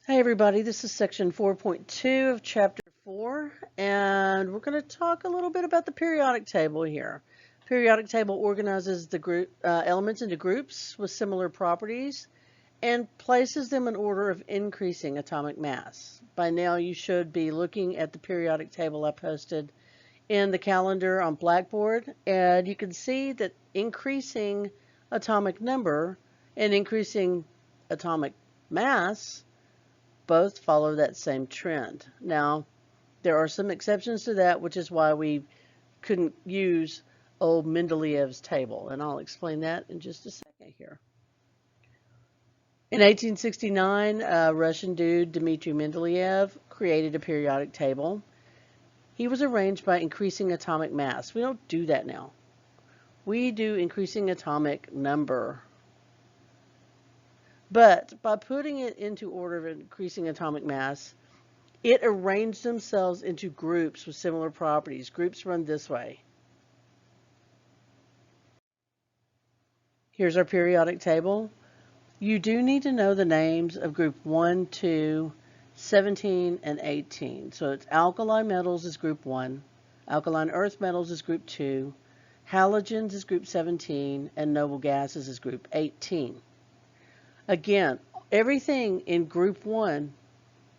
Hi everybody, this is section 4.2 of chapter 4, and we're going to talk a little bit about the periodic table here. Periodic table organizes the group elements into groups with similar properties and places them in order of increasing atomic mass. By now you should be looking at the periodic table I posted in the calendar on Blackboard, and you can see that increasing atomic number and increasing atomic mass both follow that same trend. Now, there are some exceptions to that, which is why we couldn't use old Mendeleev's table, and I'll explain that in just a second here. In 1869, a Russian dude, Dmitry Mendeleev, created a periodic table. He was arranged by increasing atomic mass. We don't do that now. We do increasing atomic number. But by putting it into order of increasing atomic mass, it arranged themselves into groups with similar properties. Groups run this way. Here's our periodic table. You do need to know the names of group 1, 2, 17, and 18. So it's alkali metals is group 1, alkaline earth metals is group 2, halogens is group 17, and noble gases is group 18. Again, everything in group 1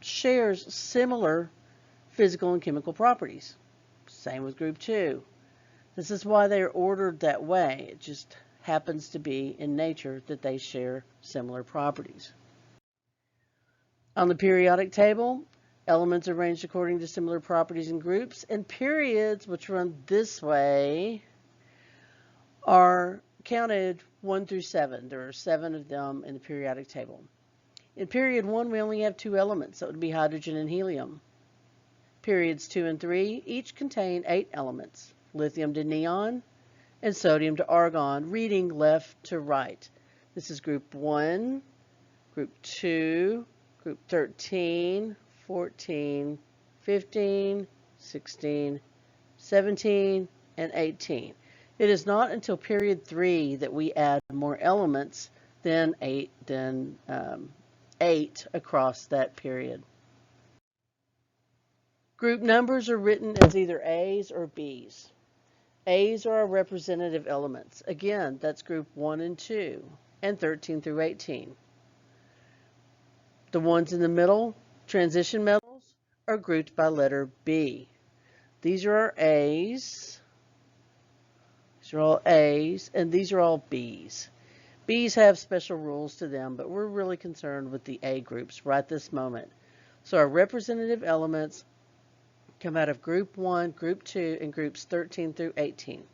shares similar physical and chemical properties. Same with group 2. This is why they're ordered that way. It just happens to be in nature that they share similar properties. On the periodic table, elements arranged according to similar properties in groups, and periods, which run this way, are counted 1 through 7. There are 7 of them in the periodic table. In period 1, we only have 2 elements. That would be hydrogen and helium. Periods 2 and 3 each contain 8 elements, lithium to neon and sodium to argon, reading left to right. This is group 1, group 2, group 13, 14, 15, 16, 17, and 18. It is not until period 3 that we add more elements than 8 across that period. Group numbers are written as either A's or B's. A's are our representative elements. Again, that's group 1 and 2, and 13 through 18. The ones in the middle, transition metals, are grouped by letter B. These are our A's. These are all A's, and these are all B's. B's have special rules to them, but we're really concerned with the A groups right this moment. So our representative elements come out of group 1, group 2, and groups 13 through 18.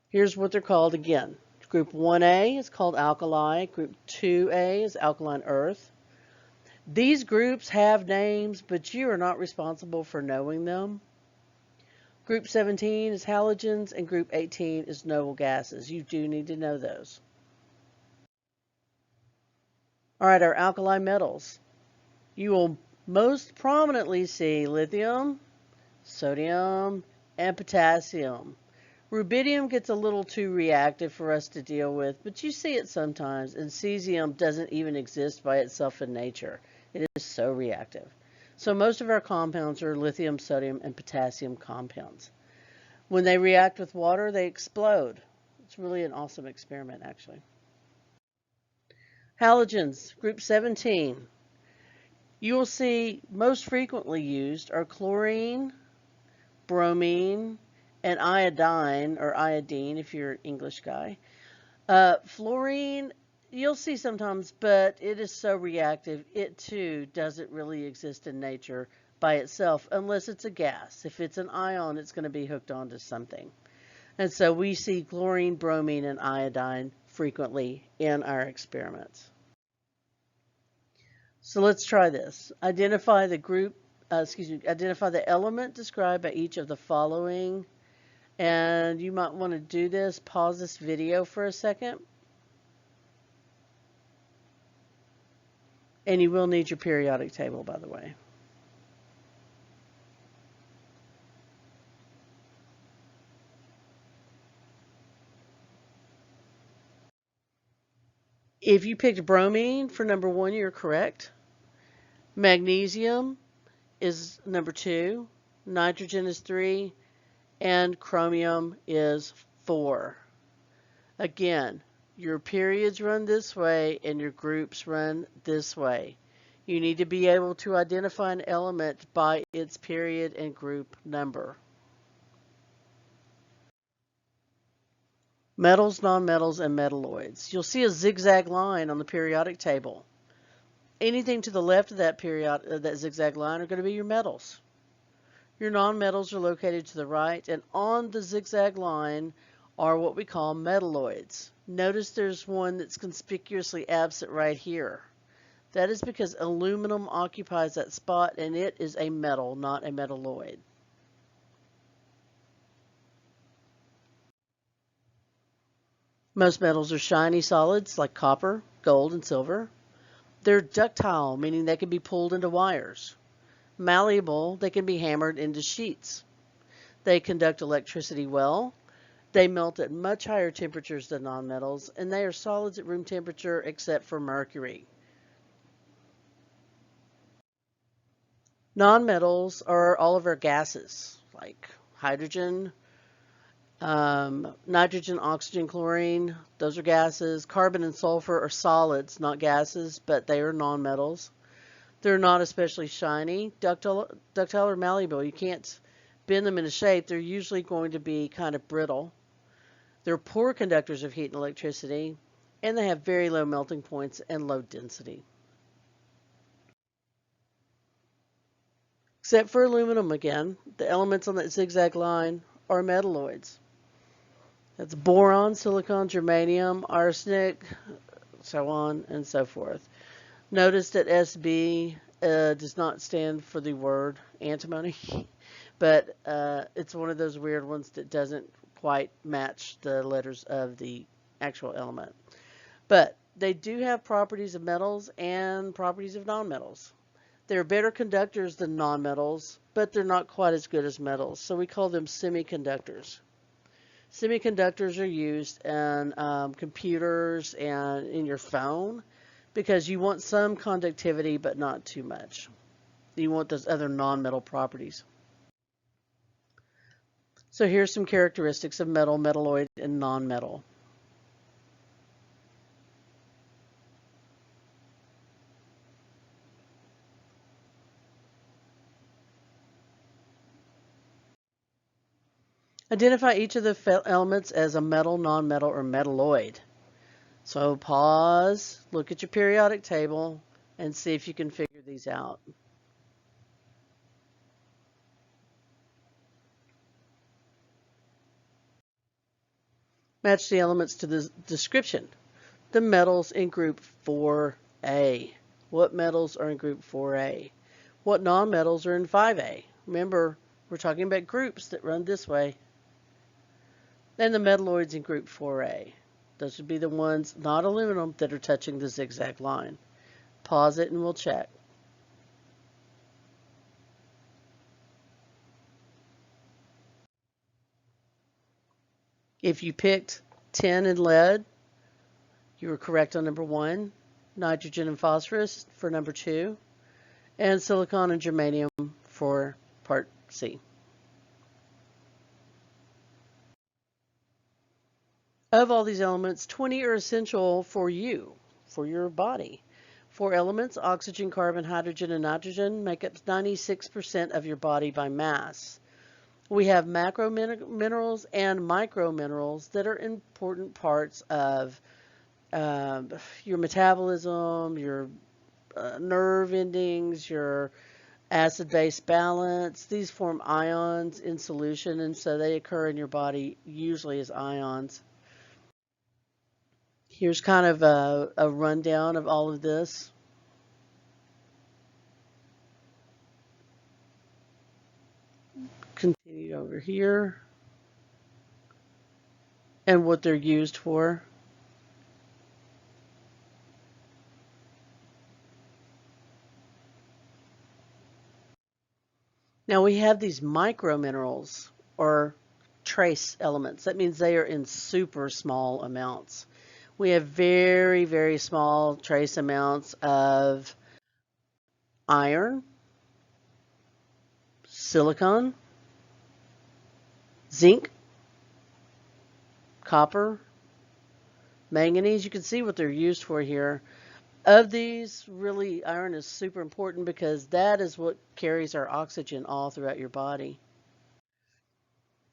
Here's what they're called again. Group 1A is called alkali. Group 2A is alkaline earth. These groups have names, but you are not responsible for knowing them. Group 17 is halogens, and group 18 is noble gases. You do need to know those. All right, our alkali metals. You will most prominently see lithium, sodium, and potassium. Rubidium gets a little too reactive for us to deal with, but you see it sometimes, and cesium doesn't even exist by itself in nature. It is so reactive. So most of our compounds are lithium, sodium, and potassium compounds. When they react with water, they explode. It's really an awesome experiment, actually. Halogens, group 17. You will see most frequently used are chlorine, bromine, and iodine, or iodine if you're an English guy. Fluorine, you'll see sometimes, but it is so reactive, it too doesn't really exist in nature by itself unless it's a gas. If it's an ion, it's going to be hooked onto something. And so we see chlorine, bromine, and iodine frequently in our experiments. So let's try this. Identify the element described by each of the following. And you might want to do this, pause this video for a second. And you will need your periodic table, by the way. If you picked bromine for number 1, you're correct. Magnesium is number 2. Nitrogen is 3. And chromium is 4. Again, your periods run this way and your groups run this way. You need to be able to identify an element by its period and group number. Metals, nonmetals, and metalloids. You'll see a zigzag line on the periodic table. Anything to the left of that zigzag line are going to be your metals. Your nonmetals are located to the right, and on the zigzag line are what we call metalloids. Notice there's one that's conspicuously absent right here. That is because aluminum occupies that spot, and it is a metal, not a metalloid. Most metals are shiny solids like copper, gold, and silver. They're ductile, meaning they can be pulled into wires. Malleable, they can be hammered into sheets. They conduct electricity well. They melt at much higher temperatures than nonmetals, and they are solids at room temperature except for mercury. Nonmetals are all of our gases, like hydrogen, nitrogen, oxygen, chlorine. Those are gases. Carbon and sulfur are solids, not gases, but they are nonmetals. They're not especially shiny, ductile or malleable. You can't bend them into shape. They're usually going to be kind of brittle. They're poor conductors of heat and electricity, and they have very low melting points and low density. Except for aluminum again, the elements on that zigzag line are metalloids. That's boron, silicon, germanium, arsenic, so on and so forth. Notice that SB does not stand for the word antimony, but it's one of those weird ones that doesn't quite match the letters of the actual element. But they do have properties of metals and properties of nonmetals. They're better conductors than nonmetals, but they're not quite as good as metals, so we call them semiconductors. Semiconductors are used in computers and in your phone because you want some conductivity but not too much. You want those other nonmetal properties. So here's some characteristics of metal, metalloid, and nonmetal. Identify each of the elements as a metal, nonmetal, or metalloid. So pause, look at your periodic table, and see if you can figure these out. Match the elements to the description. The metals in group 4A. What metals are in group 4A? What nonmetals are in 5A? Remember, we're talking about groups that run this way. And the metalloids in group 4A. Those would be the ones, not aluminum, that are touching the zigzag line. Pause it and we'll check. If you picked tin and lead, you were correct on number 1. Nitrogen and phosphorus for number 2. And silicon and germanium for part C. Of all these elements, 20 are essential for you, for your body. 4 elements, oxygen, carbon, hydrogen, and nitrogen, make up 96% of your body by mass. We have macro minerals and micro minerals that are important parts of your metabolism, your nerve endings, your acid-base balance. These form ions in solution, and so they occur in your body usually as ions. Here's kind of a rundown of all of this. Continue over here and what they're used for. Now we have these micro minerals or trace elements. That means they are in super small amounts. We have very, very small trace amounts of iron, silicon, zinc, copper, manganese. You can see what they're used for here. Of these, really, iron is super important because that is what carries our oxygen all throughout your body.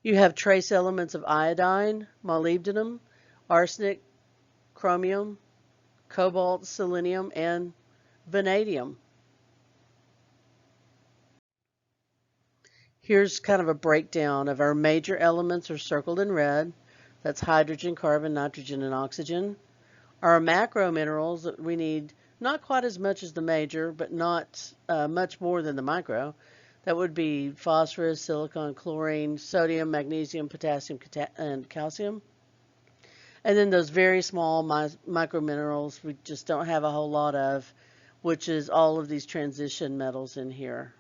You have trace elements of iodine, molybdenum, arsenic, chromium, cobalt, selenium, and vanadium. Here's kind of a breakdown of our major elements are circled in red. That's hydrogen, carbon, nitrogen, and oxygen. Our macro minerals that we need not quite as much as the major, but not much more than the micro. That would be phosphorus, silicon, chlorine, sodium, magnesium, potassium, and calcium. And then those very small micro minerals we just don't have a whole lot of, which is all of these transition metals in here.